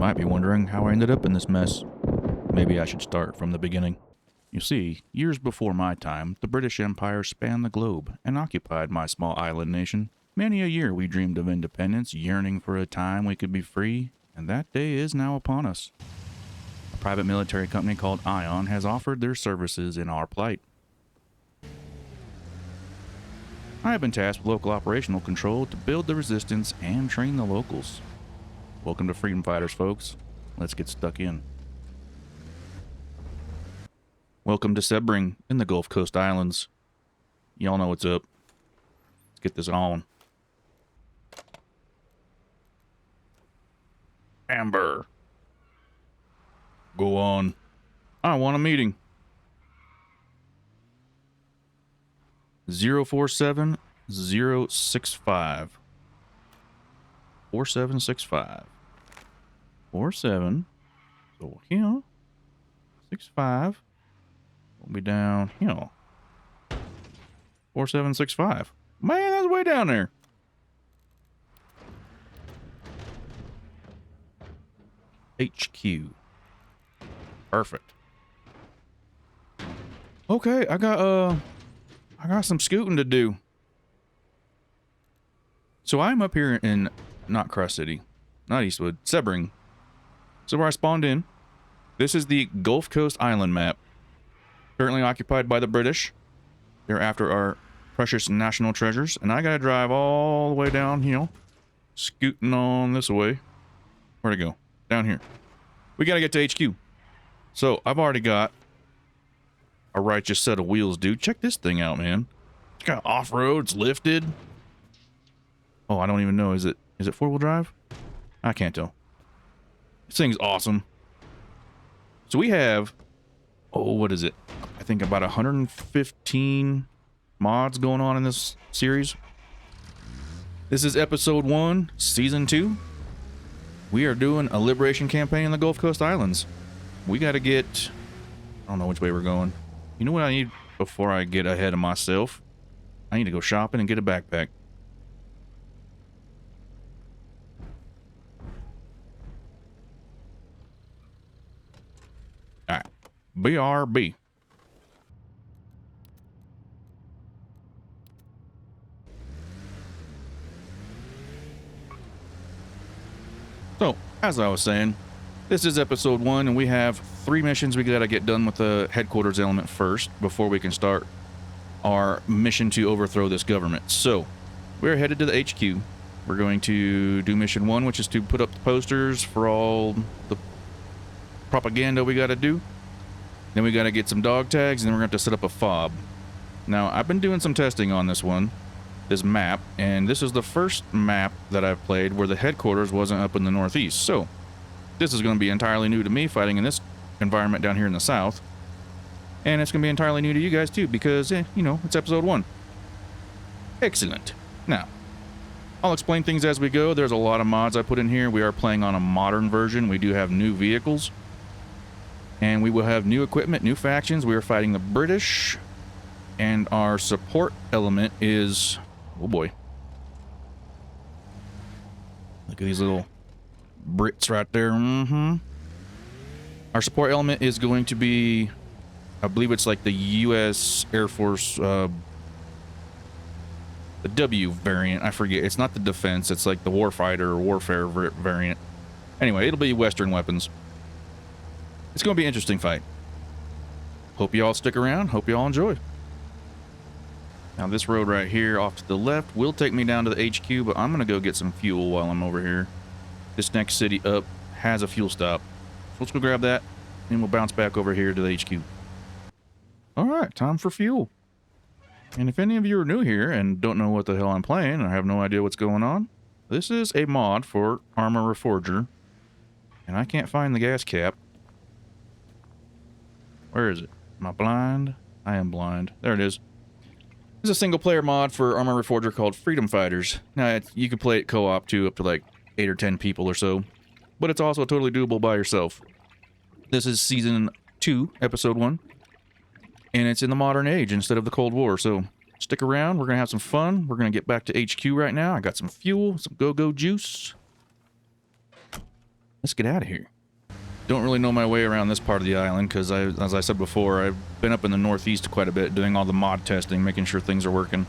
might be wondering how I ended up in this mess. Maybe I should start from the beginning. You see, years before my time, the British Empire spanned the globe and occupied my small island nation. Many a year we dreamed of independence, yearning for a time we could be free, and that day is now upon us. A private military company called Ion has offered their services in our plight. I have been tasked with local operational control to build the resistance and train the locals. Welcome to Freedom Fighters, folks. Let's get stuck in. Welcome to Sebring in the Gulf Coast Islands. Y'all know what's up. Let's get this on. Amber. Go on. I want a meeting. 047065. 4765. 47. So here. 65. We'll be down here. 4765. Man, that's way down there. HQ. Perfect. Okay, I got some scooting to do. So I'm up here in not Cross City, not Eastwood, Sebring. So where I spawned in. This is the Gulf Coast Island map. Currently occupied by the British. They're after our precious national treasures. And I gotta drive all the way down here. Scooting on this way. Where'd it go? Down here. We gotta get to HQ. So I've already got a righteous set of wheels, dude. Check this thing out, man. It's got off-road, it's lifted. Oh, I don't even know. Is it four-wheel drive? I can't tell. This thing's awesome. So we have, what is it? I think about 115 mods going on in this series. This is episode 1, season 2. We are doing a liberation campaign in the Gulf Coast Islands. We got to get, I don't know which way we're going. You know what I need before I get ahead of myself? I need to go shopping and get a backpack. All right, BRB. So, as I was saying, this is episode 1, and we have 3 missions we gotta get done with the headquarters element first before we can start our mission to overthrow this government. So, we're headed to the HQ. We're going to do mission 1, which is to put up the posters for all the propaganda we gotta do. Then we gotta get some dog tags, and then we're gonna have to set up a fob. Now, I've been doing some testing on this map, and this is the first map that I've played where the headquarters wasn't up in the northeast. So, this is going to be entirely new to me, fighting in this environment down here in the south. And it's going to be entirely new to you guys too, because, it's episode 1. Excellent. Now, I'll explain things as we go. There's a lot of mods I put in here. We are playing on a modern version. We do have new vehicles. And we will have new equipment, new factions. We are fighting the British. And our support element is... oh boy. Look at these little Brits right there. Our support element is going to be, I believe it's like the U.S. Air Force, the W variant. I forget. It's not the defense. It's like the warfighter or warfare variant. Anyway, it'll be Western weapons. It's going to be an interesting fight. Hope you all stick around. Hope you all enjoy. Now this road right here off to the left will take me down to the HQ, but I'm going to go get some fuel while I'm over here. This next city up has a fuel stop. So let's go grab that, and we'll bounce back over here to the HQ. Alright, time for fuel. And if any of you are new here and don't know what the hell I'm playing, and I have no idea what's going on, this is a mod for Arma Reforger. And I can't find the gas cap. Where is it? Am I blind? I am blind. There it is. This is a single-player mod for Arma Reforger called Freedom Fighters. Now, you can play it co-op too, up to like 8 or 10 people or so. But it's also totally doable by yourself. This is Season 2, Episode 1. And it's in the modern age instead of the Cold War, so stick around. We're going to have some fun. We're going to get back to HQ right now. I got some fuel, some go-go juice. Let's get out of here. Don't really know my way around this part of the island because, as I said before, I've been up in the northeast quite a bit doing all the mod testing, making sure things are working.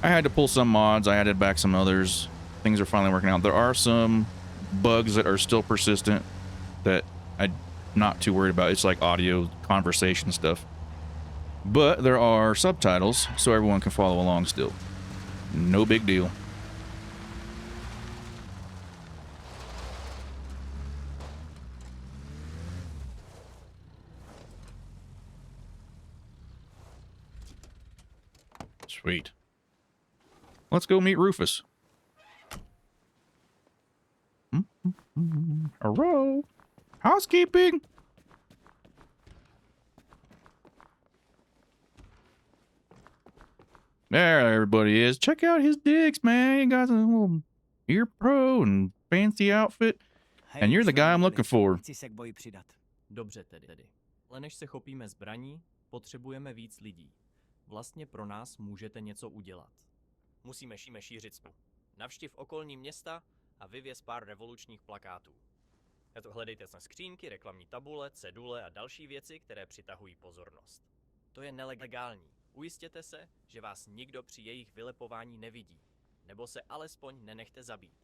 I had to pull some mods, I added back some others. Things are finally working out. There are some bugs that are still persistent that I'm not too worried about. It's like audio conversation stuff. But there are subtitles, so everyone can follow along still. No big deal. Sweet. Let's go meet Rufus. Hello. Housekeeping. There everybody is. Check out his digs, man. He got a little ear pro and fancy outfit. And you're the guy I'm looking for. Dobře tedy. Ale než se chopíme zbraní, potřebujeme víc lidí. Vlastně pro nás můžete něco udělat. Musíme šířit spolu. Navštiv okolní města a vyvěz pár revolučních plakátů. Hledejte na skřínky, reklamní tabule, cedule a další věci, které přitahují pozornost. To je nelegální. Ujistěte se, že vás nikdo při jejich vylepování nevidí. Nebo se alespoň nenechte zabít.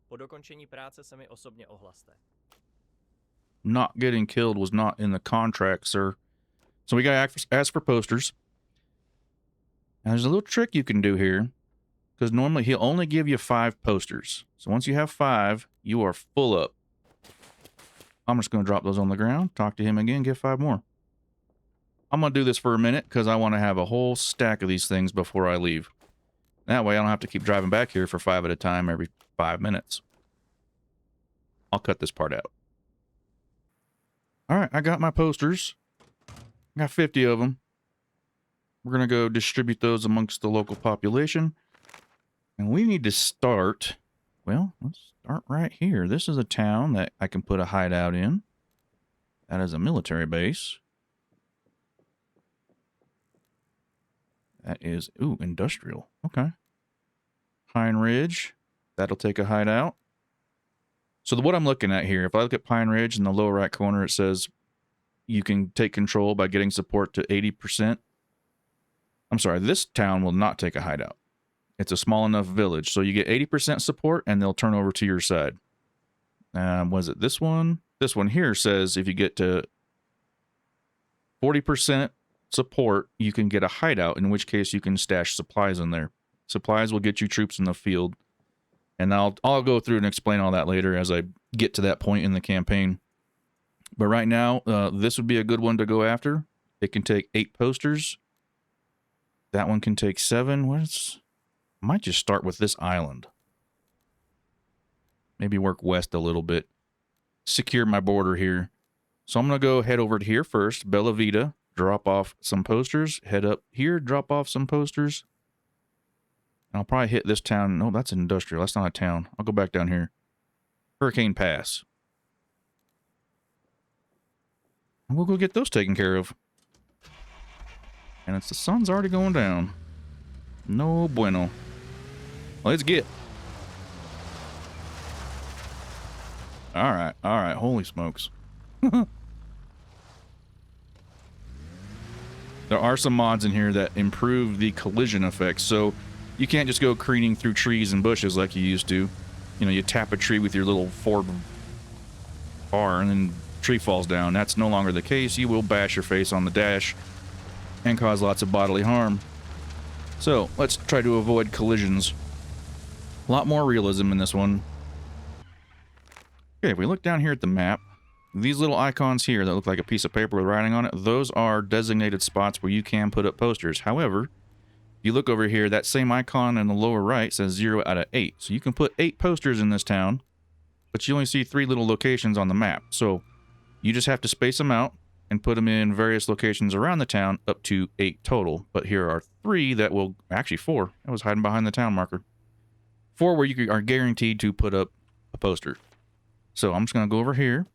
Po dokončení práce se mi osobně ohlaste. Not getting killed was not in the contract, sir. So we gotta ask for posters. And there's a little trick you can do here. Because normally he'll only give you 5 posters. So once you have 5, you are full up. I'm just going to drop those on the ground, talk to him again, get 5 more. I'm going to do this for a minute because I want to have a whole stack of these things before I leave. That way I don't have to keep driving back here for 5 at a time every 5 minutes. I'll cut this part out. All right, I got my posters. I got 50 of them. We're going to go distribute those amongst the local population. And we need to start, well, let's start right here. This is a town that I can put a hideout in. That is a military base. That is, ooh, industrial. Okay. Pine Ridge. That'll take a hideout. So what I'm looking at here, if I look at Pine Ridge in the lower right corner, it says you can take control by getting support to 80%. I'm sorry, this town will not take a hideout. It's a small enough village. So you get 80% support and they'll turn over to your side. Was it this one? This one here says if you get to 40% support, you can get a hideout, in which case you can stash supplies in there. Supplies will get you troops in the field. And I'll go through and explain all that later as I get to that point in the campaign. But right now, this would be a good one to go after. It can take 8 posters. That one can take 7. I might just start with this island. Maybe work west a little bit. Secure my border here. So I'm going to go head over to here first. Bella Vita. Drop off some posters. Head up here. Drop off some posters. And I'll probably hit this town. No, that's industrial. That's not a town. I'll go back down here. Hurricane Pass. And we'll go get those taken care of. And the sun's already going down. No bueno. Let's get. All right. Holy smokes. There are some mods in here that improve the collision effects. So you can't just go careening through trees and bushes like you used to. You know, you tap a tree with your little Ford car and then the tree falls down. That's no longer the case. You will bash your face on the dash and cause lots of bodily harm. So let's try to avoid collisions. A lot more realism in this one. Okay, if we look down here at the map, these little icons here that look like a piece of paper with writing on it, those are designated spots where you can put up posters. However, if you look over here, that same icon in the lower right says 0 out of 8. So you can put 8 posters in this town, but you only see 3 little locations on the map. So you just have to space them out and put them in various locations around the town, up to 8 total. But here are 3 that will, actually 4. I was hiding behind the town marker. 4 where you are guaranteed to put up a poster. So I'm just going to go over here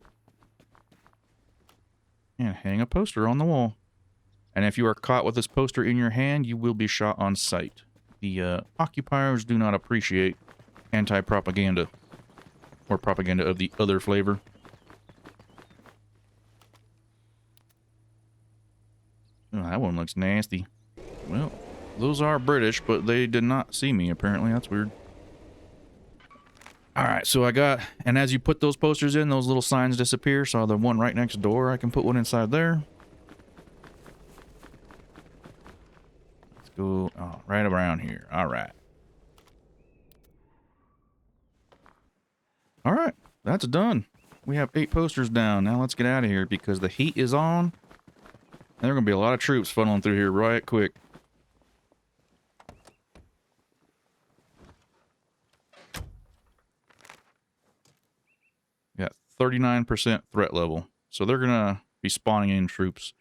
and hang a poster on the wall. And if you are caught with this poster in your hand, you will be shot on sight. The occupiers do not appreciate anti-propaganda or propaganda of the other flavor. Oh, that one looks nasty. Well, those are British, but they did not see me, apparently. That's weird. All right, so I got, and as you put those posters in, those little signs disappear. So the one right next door, I can put one inside there. Let's go right around here. All right. All right, that's done. We have 8 posters down. Now let's get out of here because the heat is on. And there are going to be a lot of troops funneling through here right quick. Got 39% threat level. So they're going to be spawning in troops.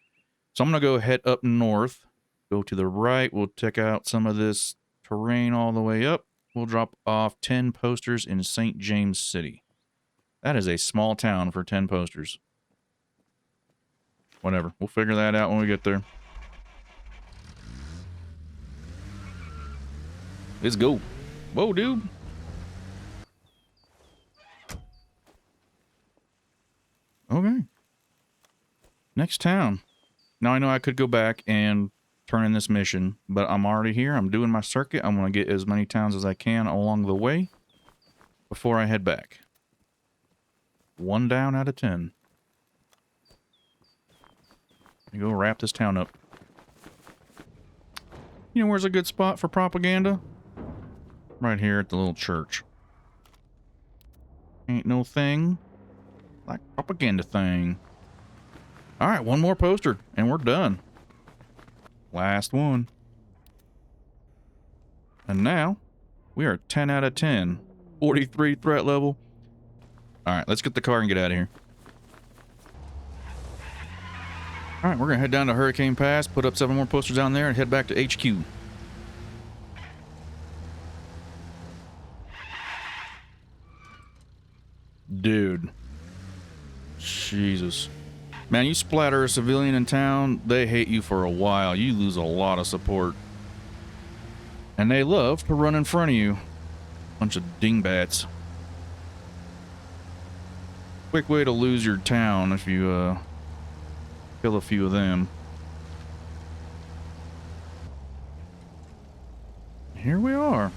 So I'm going to go head up north. Go to the right. We'll check out some of this terrain all the way up. We'll drop off 10 posters in St. James City. That is a small town for 10 posters. Whatever. We'll figure that out when we get there. Let's go. Whoa, dude. Okay. Next town. Now I know I could go back and turn in this mission, but I'm already here. I'm doing my circuit. I'm going to get as many towns as I can along the way before I head back. 1 down out of 10. You go wrap this town up. You know where's a good spot for propaganda? Right here at the little church. Ain't no thing like propaganda thing. Alright, 1 more poster, and we're done. Last one. And now, we are 10 out of 10. 43 threat level. Alright, let's get the car and get out of here. Alright, we're going to head down to Hurricane Pass, put up 7 more posters down there, and head back to HQ. Dude. Jesus. Man, you splatter a civilian in town, they hate you for a while. You lose a lot of support. And they love to run in front of you. Bunch of dingbats. Quick way to lose your town if you, kill a few of them. Here we are.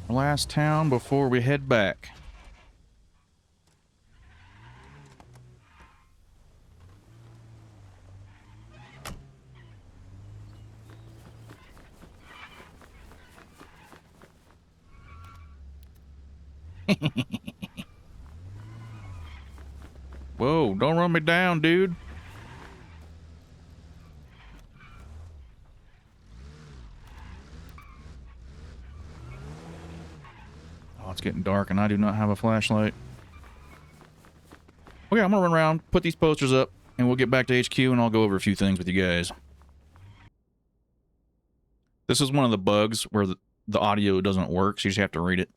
Our last town before we head back. Whoa, don't run me down, dude. Oh, it's getting dark and I do not have a flashlight. Okay, I'm gonna run around, put these posters up, and we'll get back to HQ and I'll go over a few things with you guys. This is one of the bugs where the audio doesn't work, so you just have to read it.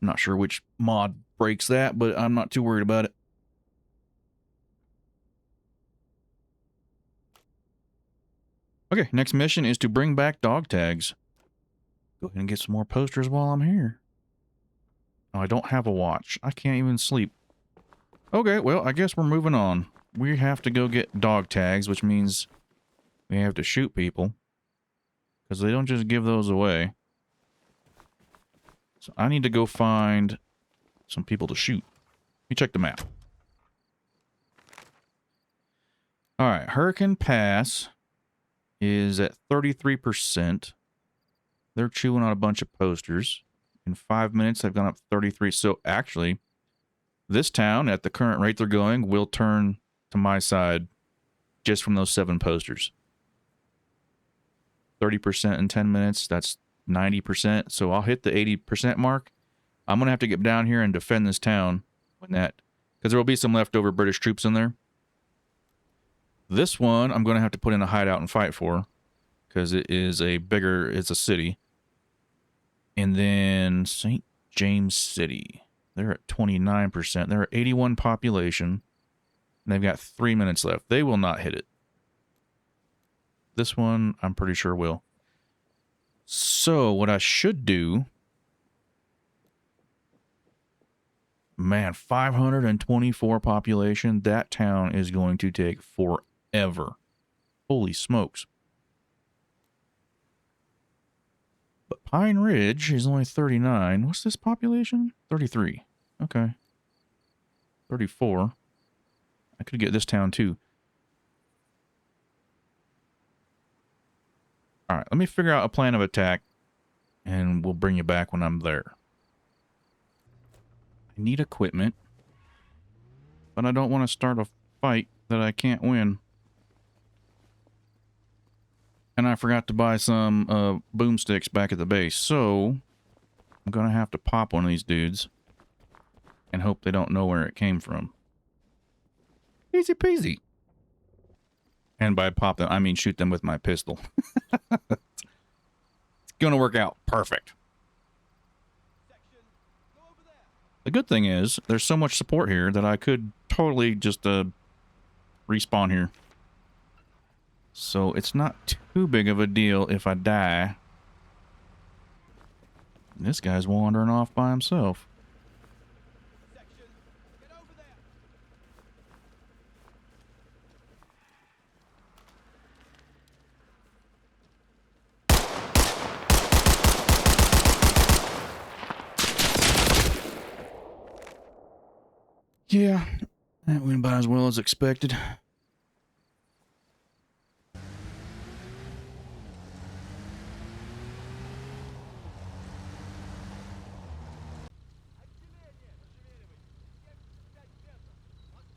I'm not sure which mod breaks that, but I'm not too worried about it. Okay, next mission is to bring back dog tags. Go ahead and get some more posters while I'm here. Oh, I don't have a watch. I can't even sleep. Okay, well, I guess we're moving on. We have to go get dog tags, which means we have to shoot people. Because they don't just give those away. So I need to go find some people to shoot. Let me check the map. Alright, Hurricane Pass is at 33%. They're chewing on a bunch of posters. In 5 minutes, they've gone up 33. So actually, this town, at the current rate they're going, will turn to my side just from those 7 posters. 30% in 10 minutes, that's 90%. So I'll hit the 80% mark. I'm going to have to get down here and defend this town when that, because there will be some leftover British troops in there. This one, I'm going to have to put in a hideout and fight for, because it is a bigger, it's a city. And then St. James City, they're at 29%. They're at 81 population, and they've got 3 minutes left. They will not hit it. This one, I'm pretty sure will. So, what I should do... Man, 524 population. That town is going to take forever ever. Holy smokes. But Pine Ridge is only 39. What's this population? 33. Okay. 34. I could get this town too. All right, let me figure out a plan of attack, and we'll bring you back when I'm there. I need equipment, but I don't want to start a fight that I can't win. And I forgot to buy some boomsticks back at the base, so I'm going to have to pop one of these dudes and hope they don't know where it came from. Easy peasy. And by pop them, I mean shoot them with my pistol. It's going to work out perfect. The good thing is, there's so much support here that I could totally just respawn here. So it's not too big of a deal if I die. This guy's wandering off by himself. Yeah, that went by as well as expected.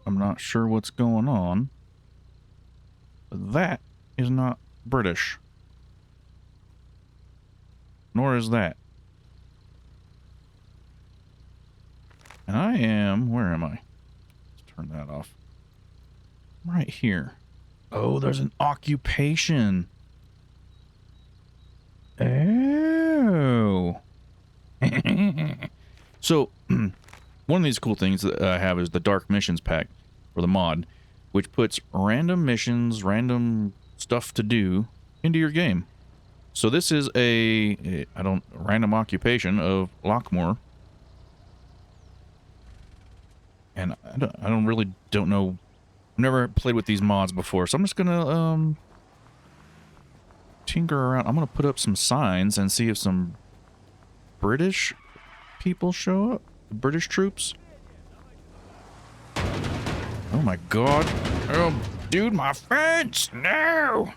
I'm not sure what's going on, but that is not British. Nor is that. And I am... Where am I? Let's turn that off. I'm right here. Oh, there's an occupation. Oh. So, one of these cool things that I have is the Dark Missions pack for the mod, which puts random missions, random stuff to do into your game. So this is a random occupation of Lockmoor. And I don't know. I've never played with these mods before, so I'm just gonna tinker around. I'm gonna put up some signs and see if some British people show up. British troops. Oh my god! Oh, dude, my fence! No.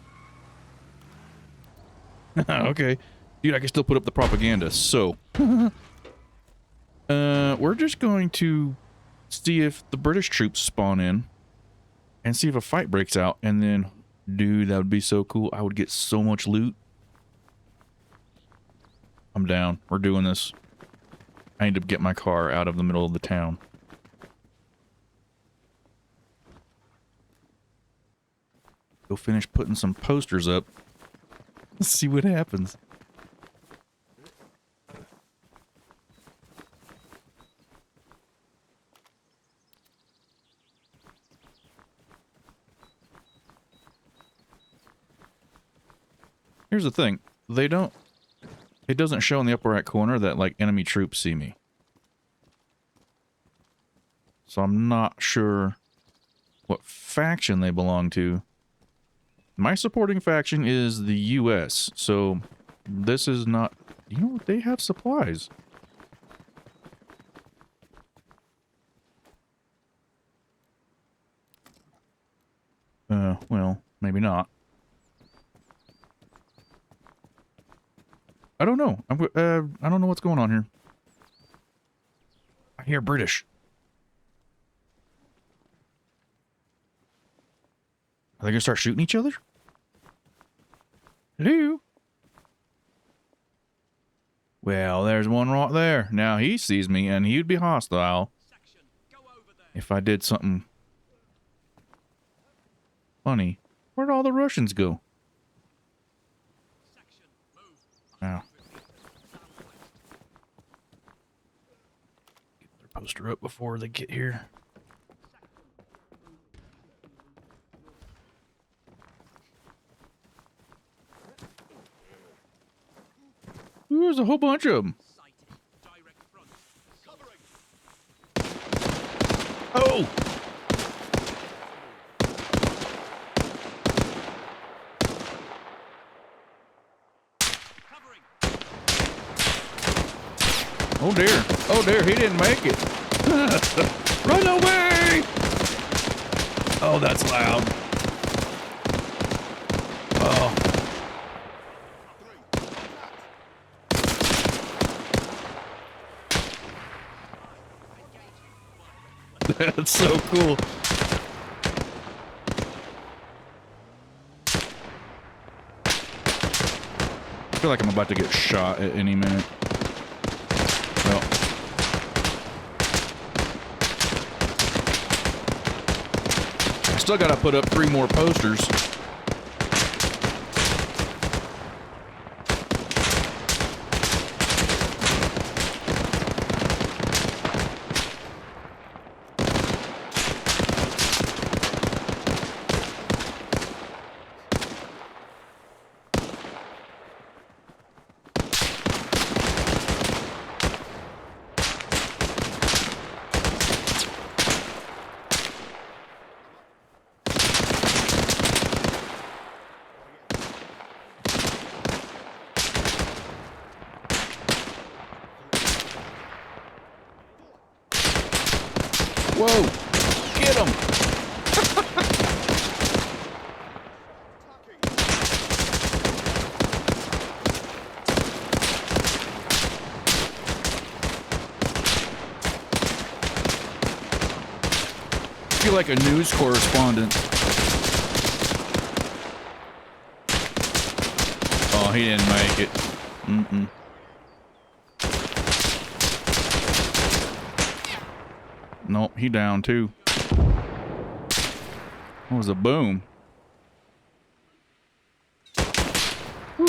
Okay, dude, I can still put up the propaganda. So, we're just going to see if the British troops spawn in and see if a fight breaks out, and then, dude, that would be so cool. I would get so much loot. I'm down. We're doing this. I need to get my car out of the middle of the town. Go finish putting some posters up. Let's see what happens. Here's the thing. It doesn't show in the upper right corner that, like, enemy troops see me. So I'm not sure what faction they belong to. My supporting faction is the US, so this is not... You know, they have supplies. Well, maybe not. I don't know. I don't know what's going on here. I hear British. Are they gonna start shooting each other? Hello? Well, there's one right there. Now he sees me, and he'd be hostile if I did something funny. Where'd all the Russians go? Wow. Get their poster up before they get here. Ooh, there's a whole bunch of them. Oh! Oh dear. Oh dear, he didn't make it. Run away! Oh, that's loud. Oh. That's so cool. I feel like I'm about to get shot at any minute. Well. I still gotta put up 3 more posters. Whoa! Get him! I feel like a news correspondent. Oh, he didn't make it. Mm-mm. Nope, he down too. What was a boom? Whew.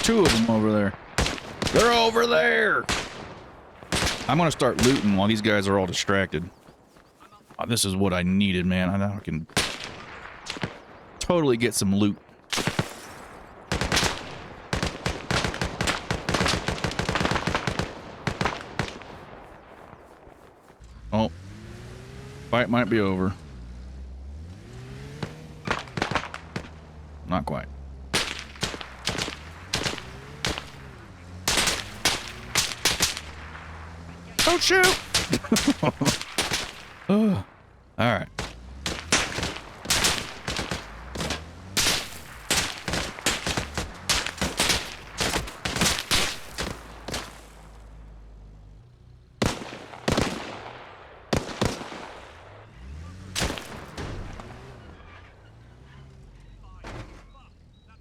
Two of them over there. They're over there! I'm gonna start looting while these guys are all distracted. Oh, this is what I needed, man. I know I can totally get some loot. Oh. Fight might be over. Not quite. Don't shoot! Oh. All right.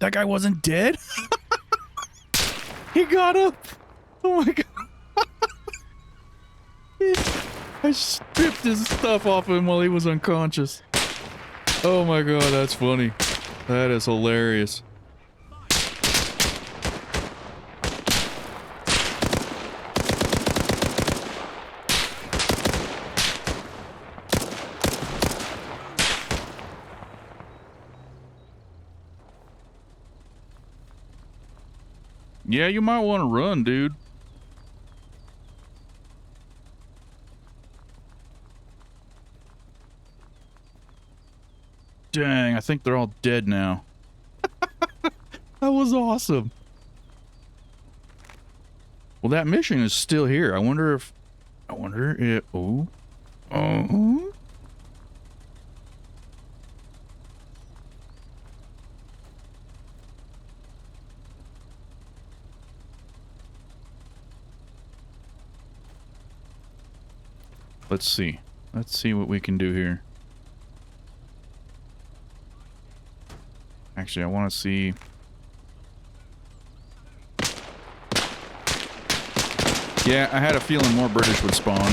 That guy wasn't dead? He got up! Oh my god. I stripped his stuff off him while he was unconscious. Oh my god, that's funny. That is hilarious. Yeah, you might want to run, dude. Dang, I think they're all dead now. That was awesome. Well, that mission is still here. I wonder if... Ooh. Oh. Let's see. Let's see what we can do here. Actually, I want to see. Yeah, I had a feeling more British would spawn.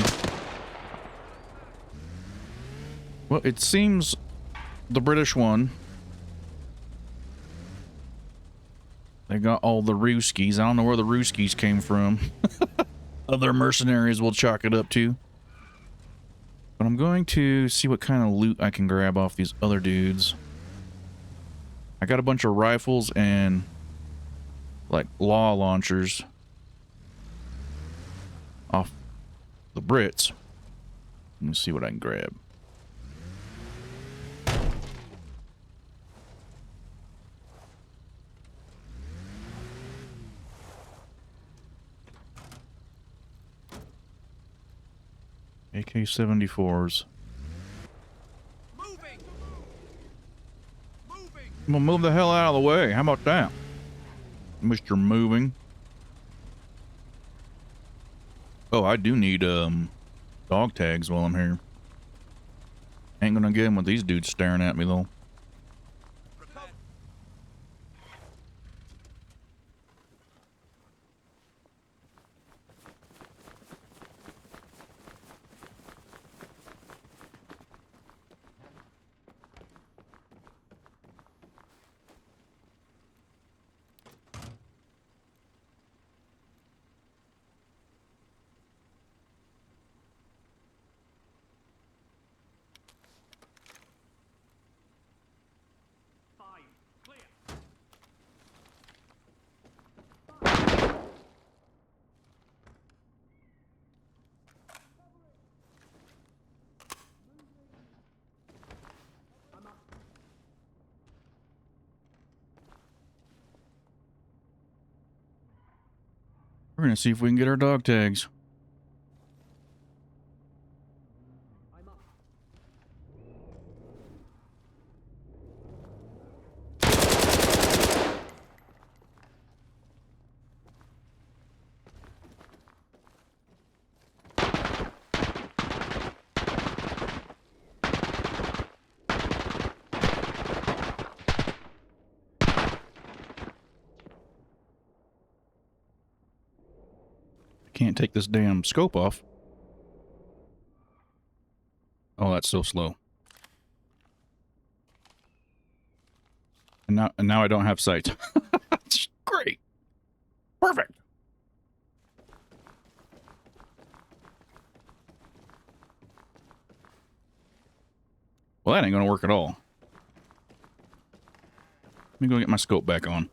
Well, it seems the British won. They got all the Ruskies. I don't know where the Ruskies came from. Other mercenaries will chalk it up to. But I'm going to see what kind of loot I can grab off these other dudes. I got a bunch of rifles and like law launchers off the Brits. Let me see what I can grab. AK-74s. I'm gonna move the hell out of the way. How about that, Mr. Moving? Oh, I do need dog tags while I'm here. Ain't gonna get them with these dudes staring at me though. We're gonna see if we can get our dog tags. Can't take this damn scope off. Oh, that's so slow. And now I don't have sight. Great. Perfect. Well, that ain't gonna work at all. Let me go get my scope back on.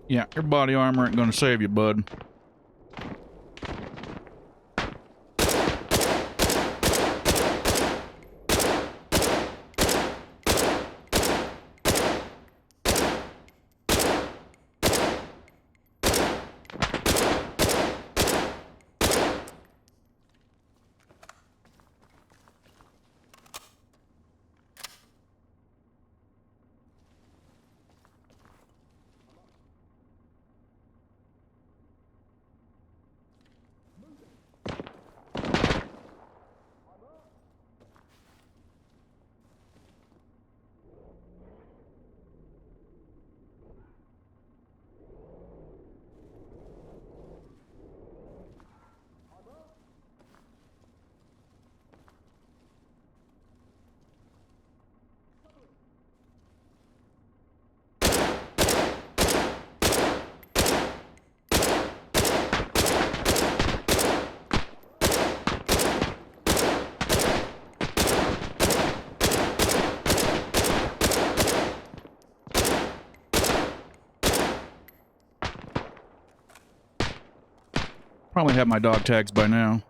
Yeah, your body armor ain't gonna save you, bud. Probably have my dog tags by now.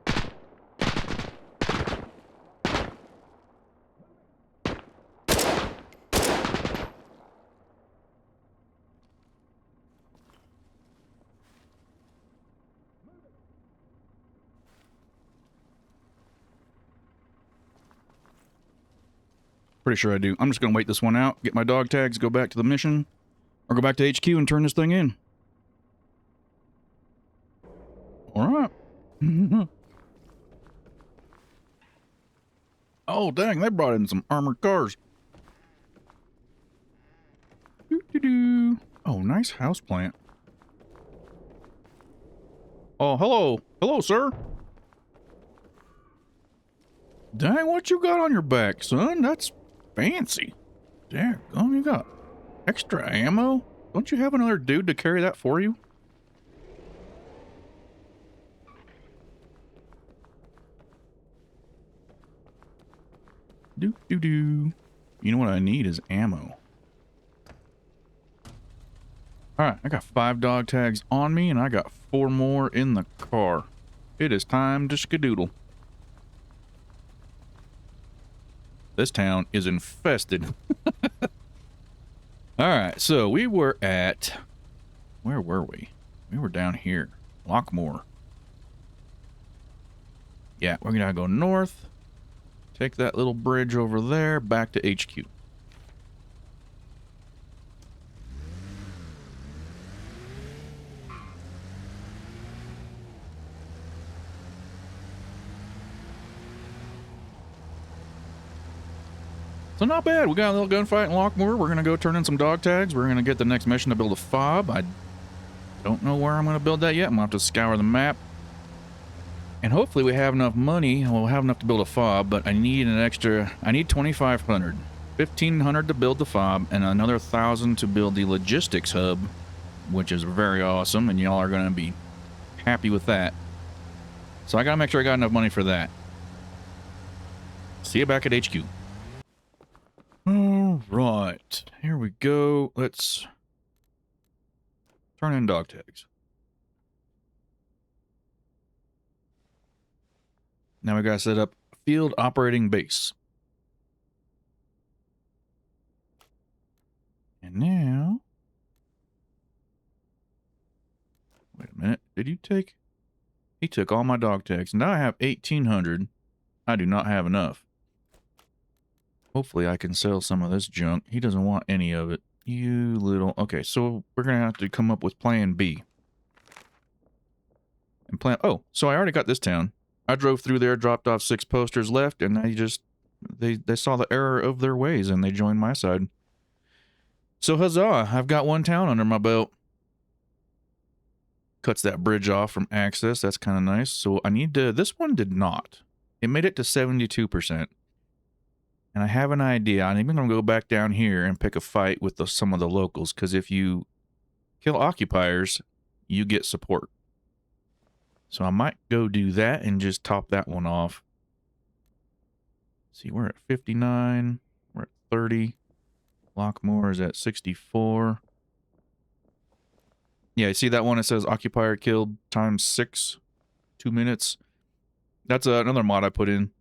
Pretty sure I do. I'm just going to wait this one out, get my dog tags, go back to the mission, or go back to HQ and turn this thing in. All right. Oh, dang, they brought in some armored cars. Doo-doo-doo. Oh, nice houseplant. Oh, hello. Hello, sir. Dang, what you got on your back, son? That's fancy. Dang, you got extra ammo? Don't you have another dude to carry that for you? Do-do-do. You know what I need is ammo. Alright, I got 5 dog tags on me, and I got 4 more in the car. It is time to skedoodle. This town is infested. Alright, so we were at... Where were we? We were down here. Lockmoor. Yeah, we're gonna go north. Take that little bridge over there, back to HQ. So not bad. We got a little gunfight in Lockmoor. We're going to go turn in some dog tags. We're going to get the next mission to build a fob. I don't know where I'm going to build that yet. I'm going to have to scour the map. And hopefully we have enough money. We'll have enough to build a fob, but I need an extra... I need 2,500. 1,500 to build the fob, and another 1,000 to build the logistics hub, which is very awesome, and y'all are going to be happy with that. So I got to make sure I got enough money for that. See you back at HQ. All right, here we go. Let's turn in dog tags. Now we gotta set up field operating base. And now, wait a minute. Did you take? He took all my dog tags. Now I have 1,800. I do not have enough. Hopefully I can sell some of this junk. He doesn't want any of it. You little... Okay, so we're going to have to come up with plan B. And plan... Oh, so I already got this town. I drove through there, dropped off 6 posters left, and they just... They saw the error of their ways, and they joined my side. So huzzah, I've got 1 town under my belt. Cuts that bridge off from access. That's kind of nice. So I need to... This one did not. It made it to 72%. And I have an idea. I'm even going to go back down here and pick a fight with some of the locals. Because if you kill occupiers, you get support. So I might go do that and just top that one off. See, we're at 59. We're at 30. Lockmoor is at 64. Yeah, you see that one? It says occupier killed times 6. 2 minutes. That's another mod I put in.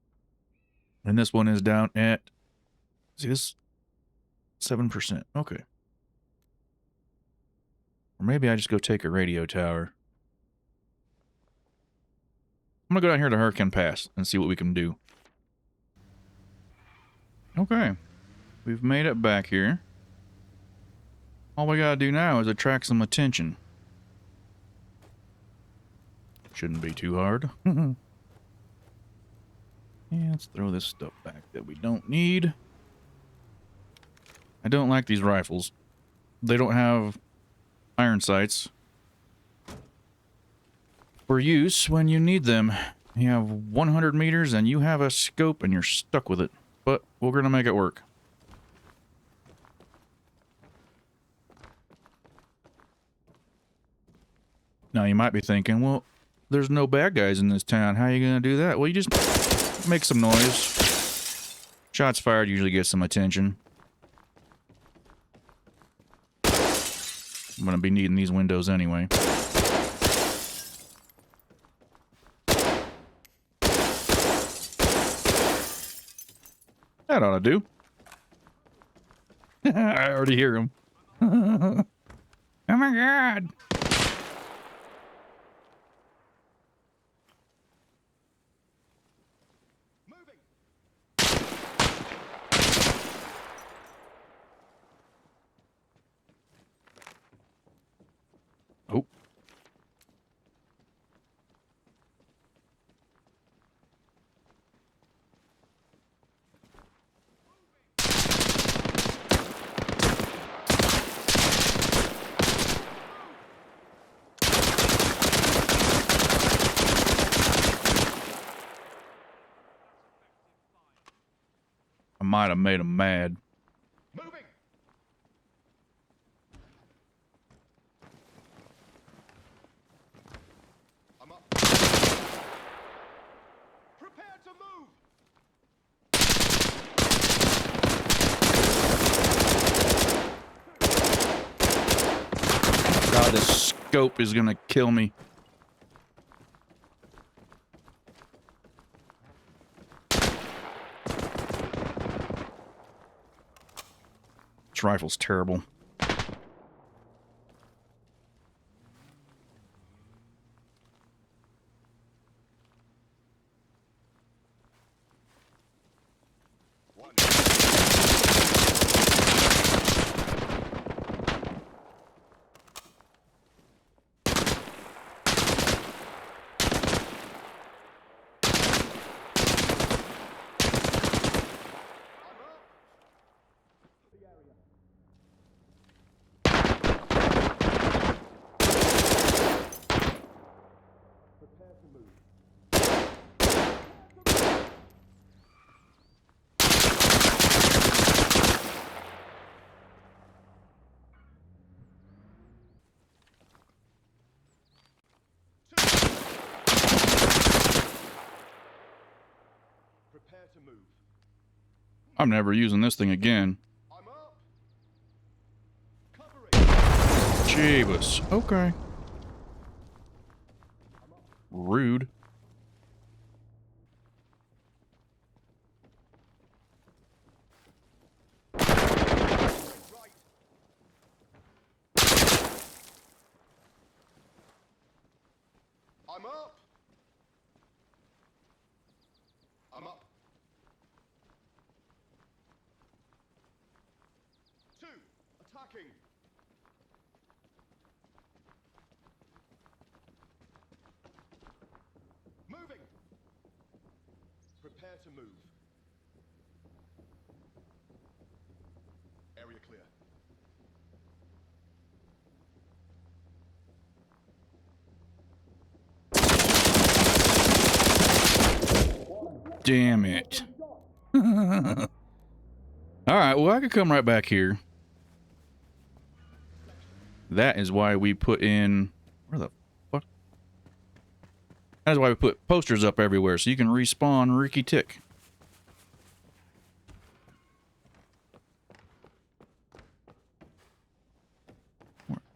And this one is down at, see this? 7%. Okay. Or maybe I just go take a radio tower. I'm going to go down here to Hurricane Pass and see what we can do. Okay. We've made it back here. All we got to do now is attract some attention. Shouldn't be too hard. Yeah, let's throw this stuff back that we don't need. I don't like these rifles. They don't have iron sights for use when you need them. You have 100 meters and you have a scope and you're stuck with it. But we're going to make it work. Now you might be thinking, well, there's no bad guys in this town. How are you going to do that? Well, you just make some noise. Shots fired usually get some attention. I'm going to be needing these windows anyway. That ought to do. I already hear him. Oh my god. Oh. I might have made him mad. Moving. I'm up. Prepare to move. God, this scope is gonna kill me. This rifle's terrible. One. I'm up. The area. Prepare to move. Prepare to move. I'm never using this thing again. I'm up. Covering. Jeebus. Okay. Rude. Right. I'm up. I'm up. 2. Attacking. Moving. Prepare to move. Area clear. Damn it. Alright, well, I could come right back here. That is why we put in... Where the fuck? That is why we put posters up everywhere, so you can respawn Ricky Tick.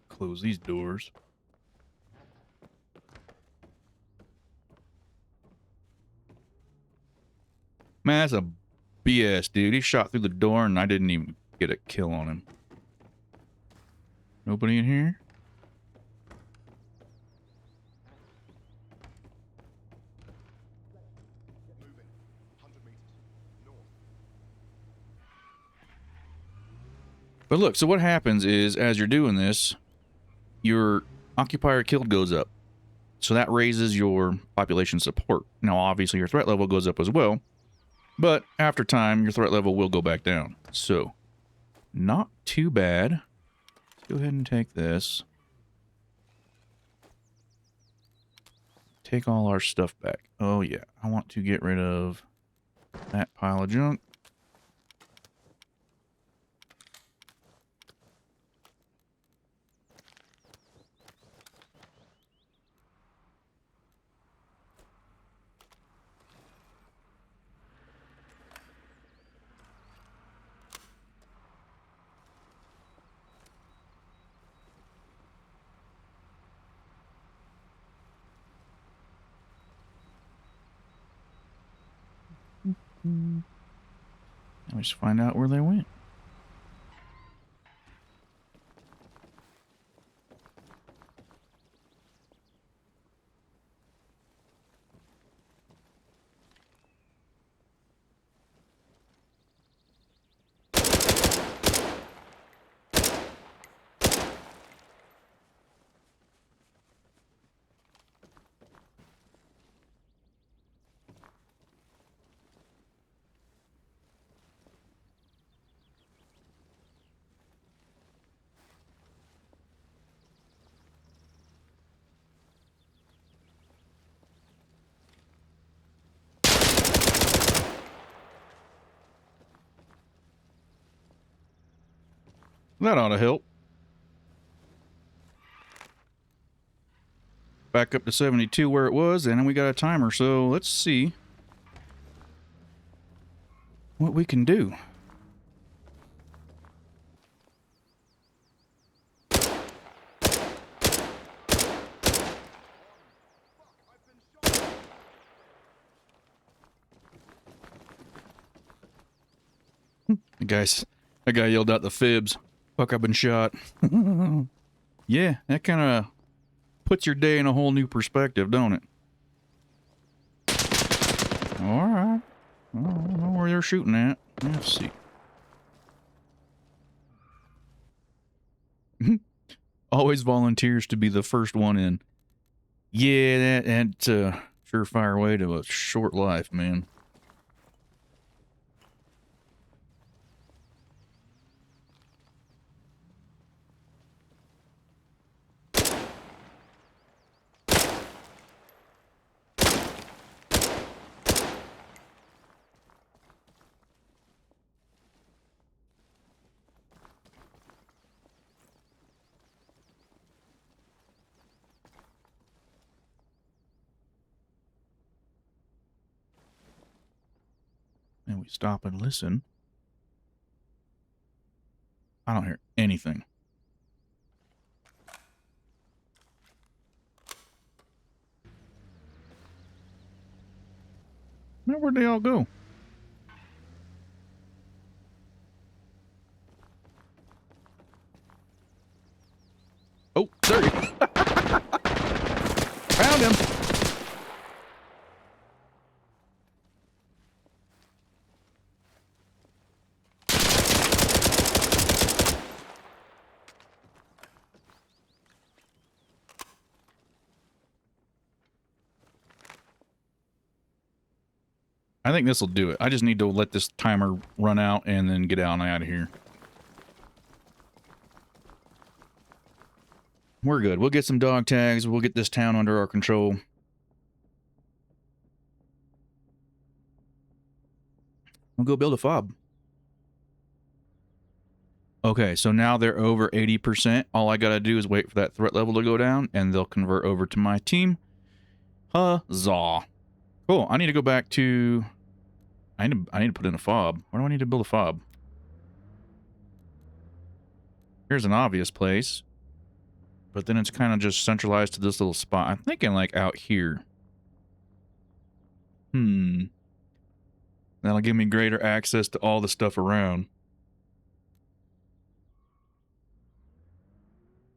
Close these doors. Man, that's a BS, dude. He shot through the door and I didn't even get a kill on him. Nobody in here? Moving. 100 meters. North. But look, so what happens is, as you're doing this, your occupier killed goes up. So that raises your population support. Now, obviously, your threat level goes up as well. But after time, your threat level will go back down. So, not too bad. Let's go ahead and take this. Take all our stuff back. Oh, yeah. I want to get rid of that pile of junk. Let's find out where they went. That ought to help. Back up to 72 where it was, and then we got a timer, so let's see what we can do. That guy yelled out the fibs. Fuck, I've been shot. Yeah, that kind of puts your day in a whole new perspective, don't it? Alright. I don't know where they're shooting at. Let's see. Always volunteers to be the first one in. Yeah, that's a surefire way to a short life, man. And we stop and listen. I don't hear anything. Now, where'd they all go? Oh, there he is. Found him. I think this will do it. I just need to let this timer run out and then get out of here. We're good. We'll get some dog tags. We'll get this town under our control. We'll go build a fob. Okay, so now they're over 80%. All I gotta do is wait for that threat level to go down, and they'll convert over to my team. Huzzah. Cool. I need to go back to... I need to put in a fob. Where do I need to build a fob? Here's an obvious place. But then it's kind of just centralized to this little spot. I'm thinking like out here. That'll give me greater access to all the stuff around.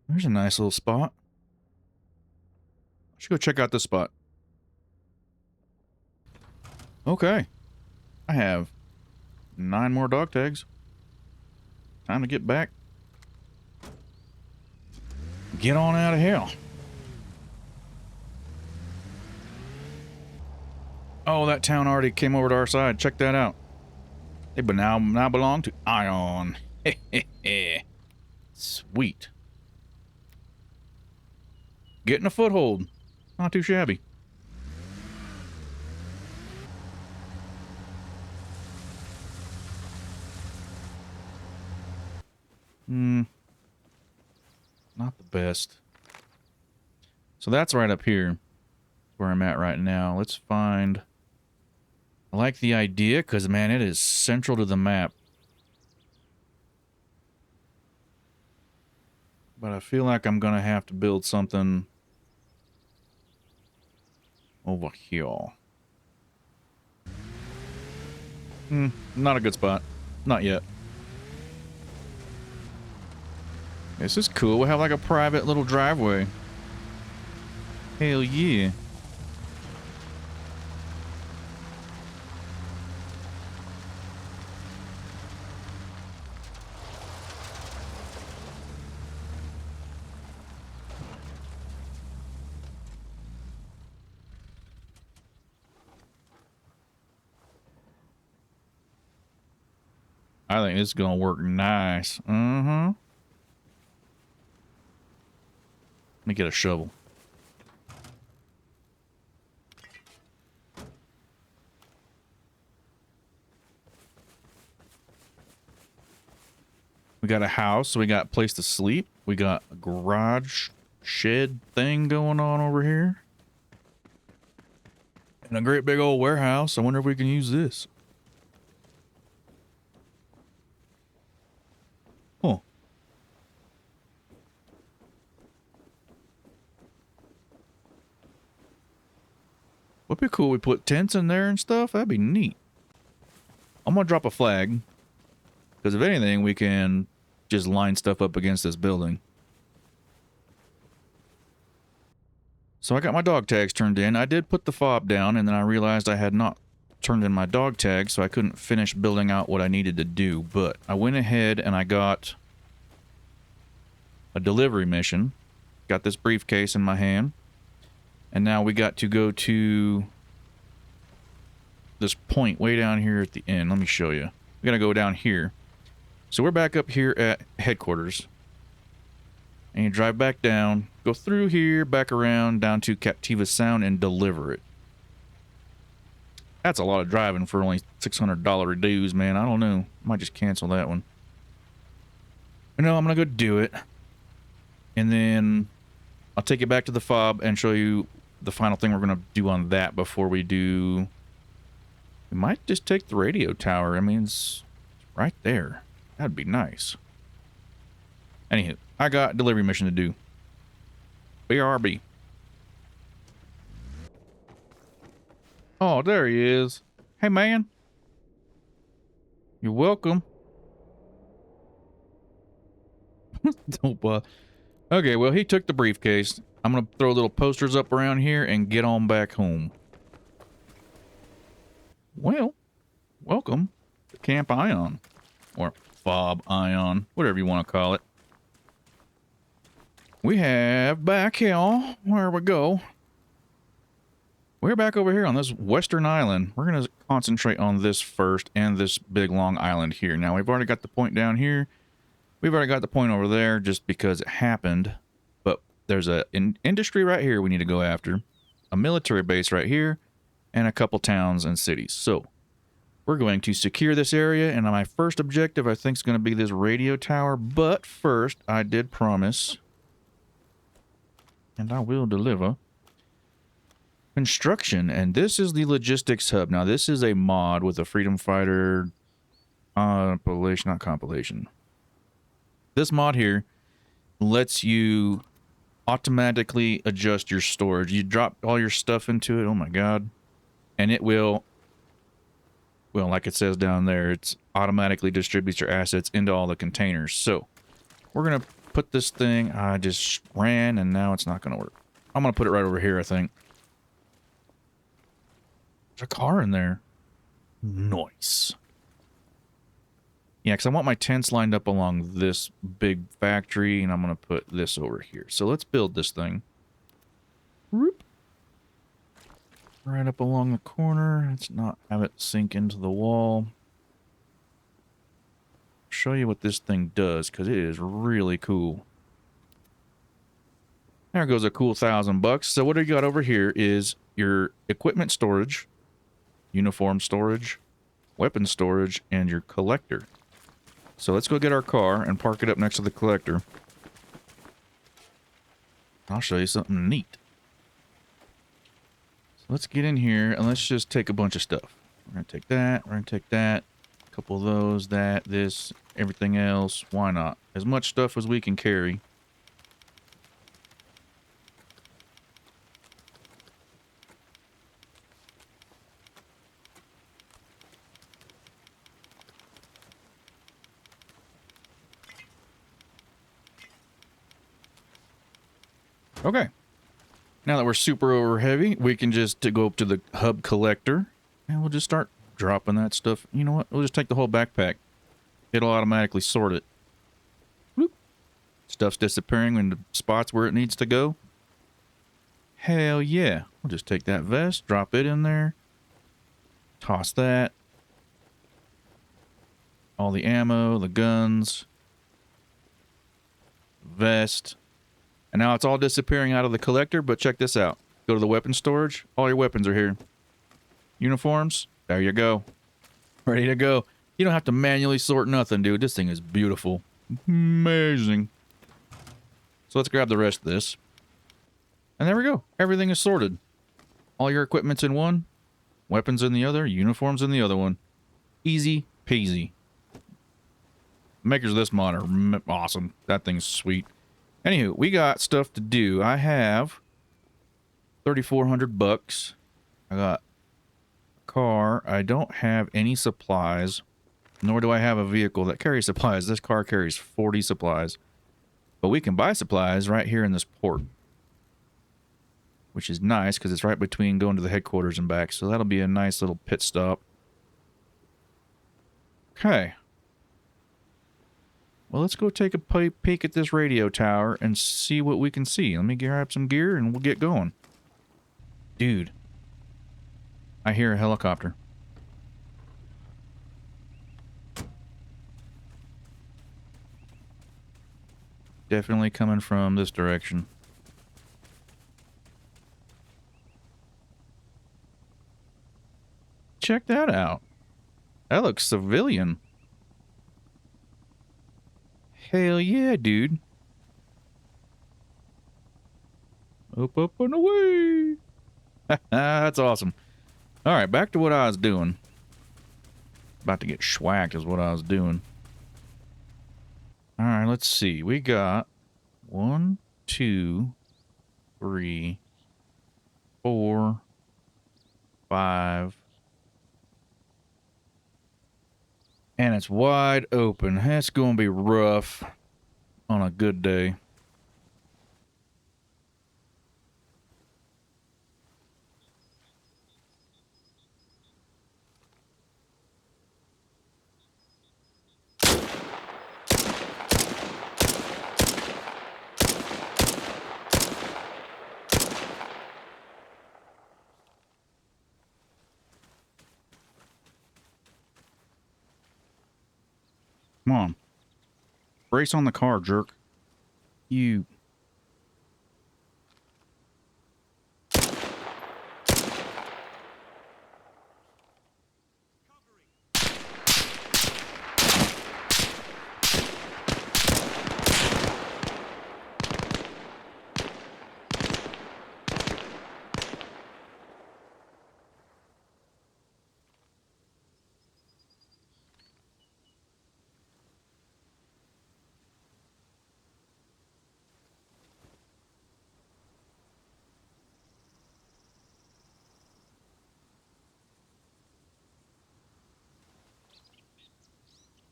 There's a nice little spot. I should go check out this spot. Okay. I have 9 more dog tags. Time to get back. Get on out of hell. Oh, that town already came over to our side. Check that out. They now belong to Ion. Sweet. Getting a foothold. Not too shabby. Not the best. So that's right up here where I'm at right now. Let's find... I like the idea because, man, it is central to the map. But I feel like I'm going to have to build something over here. Not a good spot. Not yet. This is cool. We have like a private little driveway. Hell yeah. I think this is gonna work nice. Let me get a shovel. We got a house, so we got a place to sleep. We got a garage shed thing going on over here. And a great big old warehouse. I wonder if we can use this. Huh. Would be cool. We put tents in there and stuff. That'd be neat. I'm gonna drop a flag. Because if anything, we can just line stuff up against this building. So I got my dog tags turned in. I did put the fob down, and then I realized I had not turned in my dog tag, so I couldn't finish building out what I needed to do. But I went ahead and I got a delivery mission. Got this briefcase in my hand. And now we got to go to this point way down here at the end. Let me show you. We got to go down here. So we're back up here at headquarters. And you drive back down, go through here, back around, down to Captiva Sound and deliver it. That's a lot of driving for only $600 dues, man. I don't know. Might just cancel that one. But no, I'm going to go do it. And then I'll take you back to the fob and show you the final thing we're going to do on that before we do... We might just take the radio tower. I mean, it's right there. That'd be nice. Anywho, I got delivery mission to do. BRB. Oh, there he is. Hey, man. You're welcome. Don't, okay, well, he took the briefcase. I'm going to throw little posters up around here and get on back home. Well, welcome to Camp Ion. Or Fob Ion. Whatever you want to call it. We have back here, where we go. We're back over here on this western island. We're going to concentrate on this first and this big long island here. Now, we've already got the point down here. We've already got the point over there just because it happened. But there's an industry right here we need to go after. A military base right here. And a couple towns and cities. So, we're going to secure this area. And my first objective, I think, is going to be this radio tower. But first, I did promise... and I will deliver construction. And this is the logistics hub. Now, this is a mod with a freedom fighter compilation, not compilation. This mod here lets you automatically adjust your storage. You drop all your stuff into it. Oh my God. And it will, well, like it says down there, it's automatically distributes your assets into all the containers. So we're going to put this thing, I just ran and now it's not going to work. I'm going to put it right over here, I think. There's a car in there. Nice. Yeah, because I want my tents lined up along this big factory, and I'm going to put this over here. So let's build this thing. Whoop. Right up along the corner. Let's not have it sink into the wall. Show you what this thing does, because it is really cool. There goes a cool $1,000. So what I got over here is your equipment storage, uniform storage, weapon storage, and your collector. So let's go get our car and park it up next to the collector. I'll show you something neat. So let's get in here and let's just take a bunch of stuff. We're going to take that, we're going to take that, a couple of those, that, this, everything else. Why not? As much stuff as we can carry. Okay. Now that we're super over heavy, we can just go up to the hub collector and we'll just start dropping that stuff. You know what? We'll just take the whole backpack. It'll automatically sort it. Whoop. Stuff's disappearing in the spots where it needs to go. Hell yeah. We'll just take that vest, drop it in there. Toss that. All the ammo, the guns. Vest. And now it's all disappearing out of the collector, but check this out. Go to the weapon storage. All your weapons are here. Uniforms. There you go. Ready to go. You don't have to manually sort nothing, dude. This thing is beautiful. Amazing. So let's grab the rest of this. And there we go. Everything is sorted. All your equipment's in one. Weapons in the other. Uniforms in the other one. Easy peasy. Makers of this mod are awesome. That thing's sweet. Anywho, we got stuff to do. I have 3,400 bucks. I got a car. I don't have any supplies, nor do I have a vehicle that carries supplies. This car carries 40 supplies. But we can buy supplies right here in this port, which is nice because it's right between going to the headquarters and back. So that'll be a nice little pit stop. Okay. Well, let's go take a peek at this radio tower and see what we can see. Let me grab some gear and we'll get going. Dude. I hear a helicopter. Definitely coming from this direction. Check that out. That looks civilian. Hell yeah, dude. Up, up, and away. That's awesome. All right, back to what I was doing. About to get schwacked is what I was doing. All right, let's see. We got 1, 2, 3, 4, 5. And it's wide open. That's going to be rough on a good day. Come on. Brace on the car, jerk. You.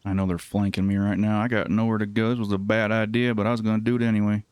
I know they're flanking me right now. I got nowhere to go. This was a bad idea, but I was going to do it anyway.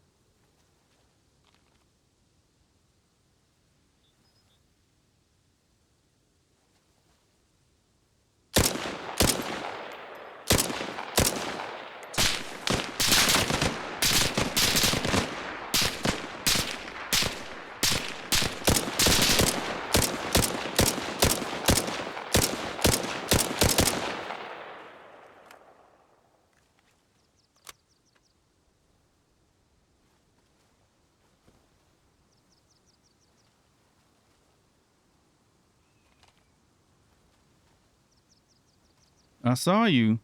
I saw you.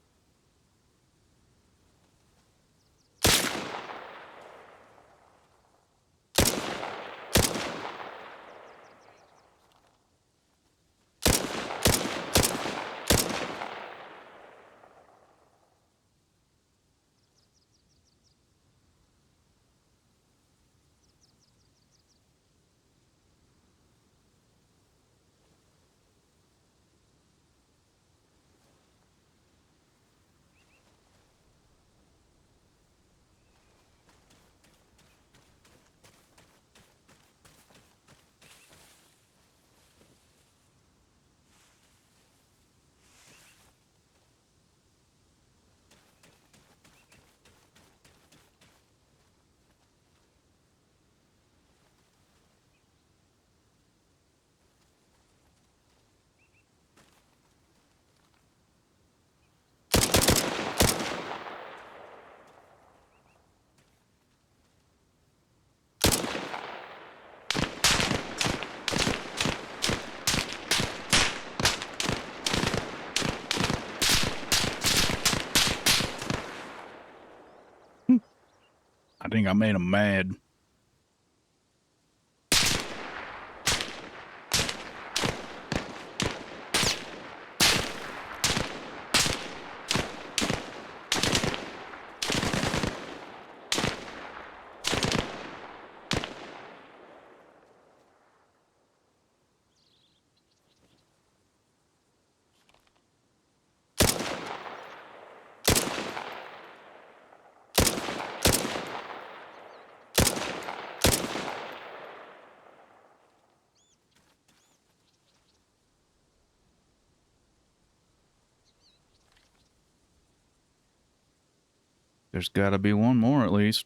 think I made him mad. There's got to be one more at least.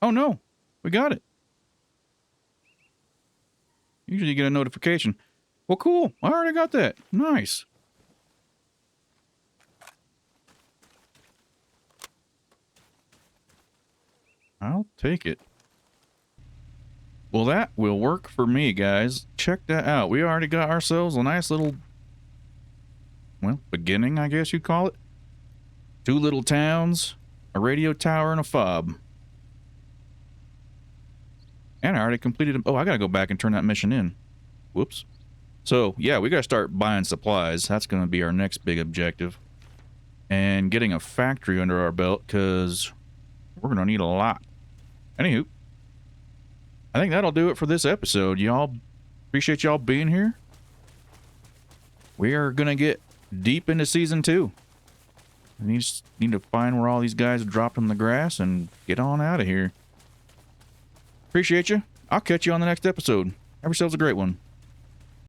Oh no, we got it. Usually you get a notification. Well, cool. I already got that. Nice. I'll take it. Well, that will work for me, guys. Check that out. We already got ourselves a nice little, well, beginning, I guess you'd call it. 2 little towns, a radio tower, and a fob. And I already completed... Oh, I gotta go back and turn that mission in. Whoops. So, yeah, we gotta start buying supplies. That's gonna be our next big objective. And getting a factory under our belt, because we're gonna need a lot. Anywho, I think that'll do it for this episode. Y'all, appreciate y'all being here. We are gonna get deep into Season 2. We just need to find where all these guys dropped in the grass and get on out of here. Appreciate you. I'll catch you on the next episode. Have yourselves a great one.